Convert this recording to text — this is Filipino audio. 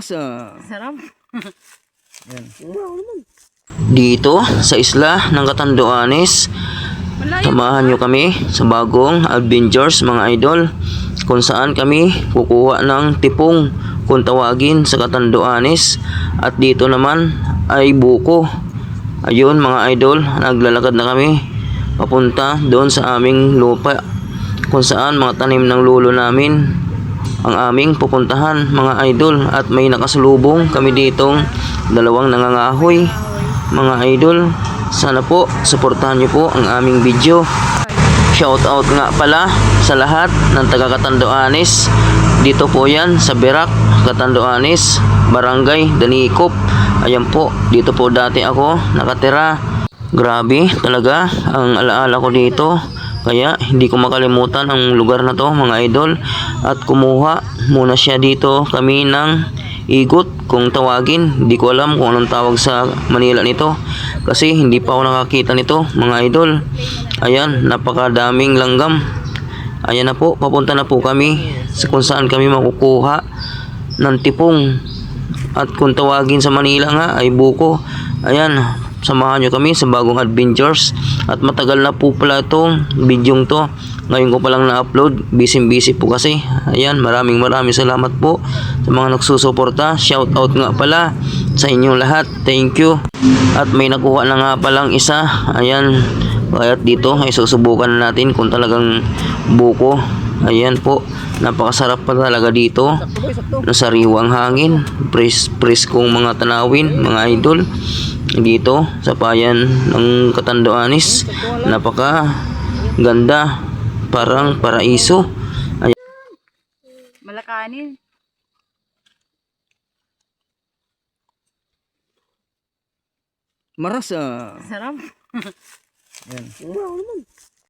Sarap. Yan. Dito sa isla ng Catanduanes, samahan nyo kami sa bagong adventures mga idol, kung saan kami kukuha ng tipong kung tawagin sa Catanduanes, at dito naman ay buko. Ayun mga idol, naglalakad na kami papunta doon sa aming lupa kung saan mga tanim ng lolo namin ang aming pupuntahan mga idol, at may nakasalubong kami ditong dalawang nangangahoy mga idol. Sana po suportahan niyo po ang aming video. Shout out nga pala sa lahat ng taga Catanduanes. Dito po yan sa Berak, Catanduanes, Barangay Danicop. Ayan po, dito po dati ako nakatira. Grabe talaga ang alaala ko dito, kaya hindi ko makalimutan ang lugar na to mga idol. At kumuha muna siya dito kami ng igot kung tawagin. Hindi ko alam kung anong tawag sa Manila nito, kasi hindi pa ako nakakita nito mga idol. Ayan, napakadaming langgam. Ayan na po, papunta na po kami sa kung saan kami makukuha ng tipong, at kung tawagin sa Manila nga ay buko. Ayan, samahan nyo kami sa bagong adventures. At matagal na po pala itong bidyong to, ngayon ko palang na-upload, busy po kasi. Ayan, maraming salamat po sa mga nagsusuporta. Shout out nga pala sa inyong lahat, thank you. At may nakuha na nga palang isa. Ayan, kaya dito ay susubukan na natin kung talagang buko. Ayan po, napakasarap pa talaga dito. Nasariwang hangin, preskong mga tanawin mga idol dito sa bayan ng Catanduanes. Napaka ganda, parang paraiso. Ayan. Malakanin. Maras Sarap. Yan.